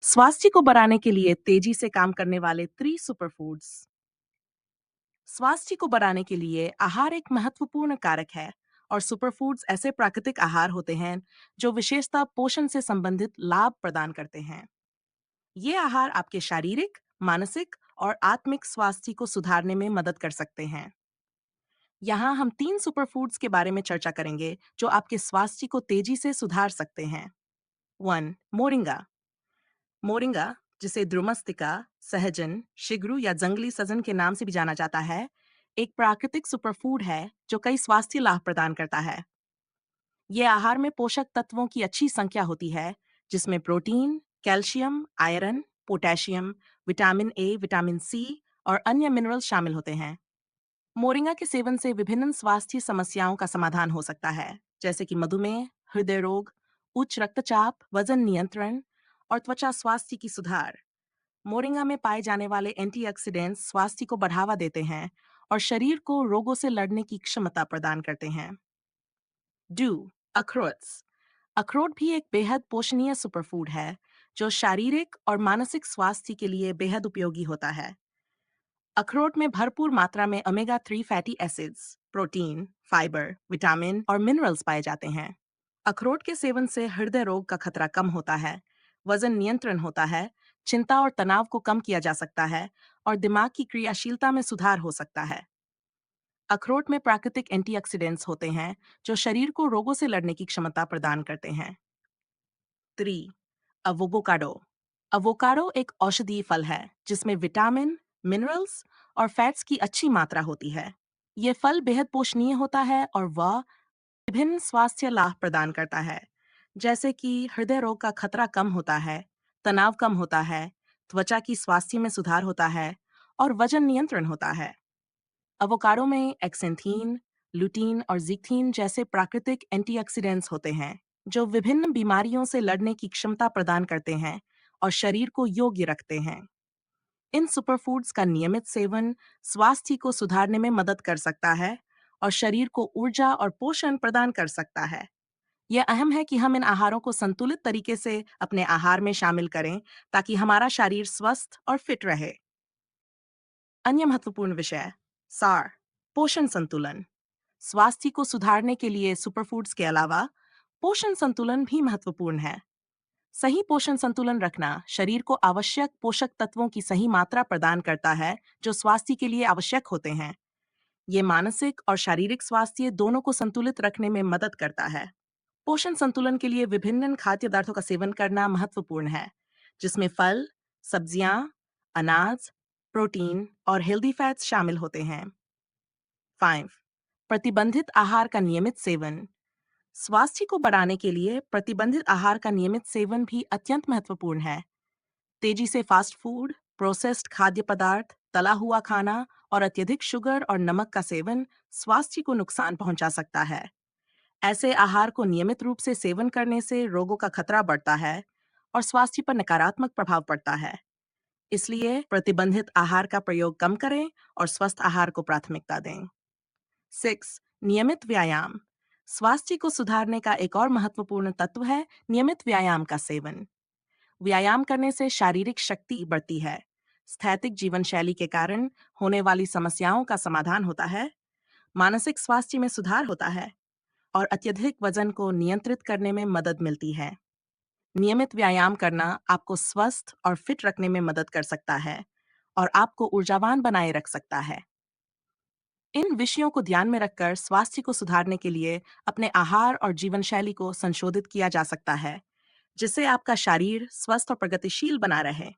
स्वास्थ्य को बढ़ाने के लिए तेजी से काम करने वाले 3 सुपरफूड्स। स्वास्थ्य को बढ़ाने के लिए आहार एक महत्वपूर्ण कारक है और सुपरफूड्स ऐसे प्राकृतिक आहार होते हैं जो विशेषता पोषण से संबंधित लाभ प्रदान करते हैं। ये आहार आपके शारीरिक, मानसिक और आत्मिक स्वास्थ्य को सुधारने में मदद कर सकते हैं। यहाँ हम 3 सुपरफूड्स के बारे में चर्चा करेंगे जो आपके स्वास्थ्य को तेजी से सुधार सकते हैं। 1. मोरिंगा। मोरिंगा, जिसे द्रुमस्तिका, सहजन, शिगरू या जंगली सजन के नाम से भी जाना जाता है, एक प्राकृतिक सुपरफूड है जो कई स्वास्थ्य लाभ प्रदान करता है। ये आहार में पोषक तत्वों की अच्छी संख्या होती है, जिसमें protein, calcium, iron, potassium, vitamin A, vitamin C और अन्य मिनरल शामिल होते हैं। मोरिंगा के सेवन से विभिन्न स्वास्थ्य समस्याओं का समाधान हो सकता है, जैसे कि मधुमेह, हृदय रोग, उच्च रक्तचाप, वजन नियंत्रण और त्वचा स्वास्थ्य की सुधार। मोरिंगा में पाए जाने वाले एंटीऑक्सीडेंट्स स्वास्थ्य को बढ़ावा देते हैं और शरीर को रोगों से लड़ने की क्षमता प्रदान करते हैं। डू अखरोट्स। अखरोट भी एक बेहद पोषणीय सुपरफूड है जो शारीरिक और मानसिक स्वास्थ्य के लिए बेहद उपयोगी होता है। अखरोट में भरपूर मात्रा में omega 3 fatty acids, protein, fibre, vitamin और मिनरल्स पाए जाते हैं। अखरोट के सेवन से हृदय रोग का खतरा कम होता है, वजन नियंत्रण होता है, चिंता और तनाव को कम किया जा सकता है और दिमाग की क्रियाशीलता में सुधार हो सकता है। अखरोट में प्राकृतिक एंटीऑक्सीडेंट्स होते हैं जो शरीर को रोगों से लड़ने की क्षमता प्रदान करते हैं। 3. अवोकाडो। अवोकाडो एक औषधीय फल है जिसमें विटामिन, मिनरल्स और फैट्स की अच्छी मात्रा होती है। ये फल बेहद पोषणीय होता है और वह विभिन्न स्वास्थ्य लाभ प्रदान करता है, जैसे कि हृदय रोग का खतरा कम होता है, तनाव कम होता है, त्वचा की स्वास्थ्य में सुधार होता है और वजन नियंत्रण होता है। अवोकाडो में एक्सेंथीन, लुटीन और जीथीन जैसे प्राकृतिक एंटीऑक्सीडेंट्स होते हैं, जो विभिन्न बीमारियों से लड़ने की क्षमता प्रदान करते हैं और शरीर को योग्य रखते हैं। इन सुपरफूड्स का नियमित सेवन स्वास्थ्य को सुधारने में मदद कर सकता है और शरीर को ऊर्जा और पोषण प्रदान कर सकता है। यह अहम है कि हम इन आहारों को संतुलित तरीके से अपने आहार में शामिल करें ताकि हमारा शरीर स्वस्थ और फिट रहे। अन्य महत्वपूर्ण विषय। सार, पोषण संतुलन। स्वास्थ्य को सुधारने के लिए सुपरफूड्स के अलावा पोषण संतुलन भी महत्वपूर्ण है। सही पोषण संतुलन रखना शरीर को आवश्यक पोषक तत्वों की सही मात्रा प्रदान करता है जो स्वास्थ्य के लिए आवश्यक होते हैं। ये मानसिक और शारीरिक स्वास्थ्य दोनों को संतुलित रखने में मदद करता है। पोषण संतुलन के लिए विभिन्न खाद्य पदार्थों का सेवन करना महत्वपूर्ण है, जिसमें फल, सब्जियां, अनाज, प्रोटीन और हेल्दी फैट्स शामिल होते हैं। 5. प्रतिबंधित आहार का नियमित सेवन। स्वास्थ्य को बढ़ाने के लिए प्रतिबंधित आहार का नियमित सेवन भी अत्यंत महत्वपूर्ण है। तेजी से फास्ट फूड, प्रोसेस्ड खाद्य पदार्थ, तला हुआ खाना और अत्यधिक शुगर और नमक का सेवन स्वास्थ्य को नुकसान पहुंचा सकता है। ऐसे आहार को नियमित रूप से सेवन करने से रोगों का खतरा बढ़ता है और स्वास्थ्य पर नकारात्मक प्रभाव पड़ता है। इसलिए प्रतिबंधित आहार का प्रयोग कम करें और स्वस्थ आहार को प्राथमिकता दें। 6. नियमित व्यायाम। स्वास्थ्य को सुधारने का एक और महत्वपूर्ण तत्व है नियमित व्यायाम का सेवन। व्यायाम करने से शारीरिक शक्ति बढ़ती है, स्थैतिक जीवन शैली के कारण होने वाली समस्याओं का समाधान होता है, मानसिक स्वास्थ्य में सुधार होता है और अत्यधिक वजन को नियंत्रित करने में मदद मिलती है। नियमित व्यायाम करना आपको स्वस्थ और फिट रखने में मदद कर सकता है और आपको ऊर्जावान बनाए रख सकता है। इन विषयों को ध्यान में रखकर स्वास्थ्य को सुधारने के लिए अपने आहार और जीवन शैली को संशोधित किया जा सकता है, जिससे आपका शरीर स्वस्थ और प्रगतिशील बना रहे।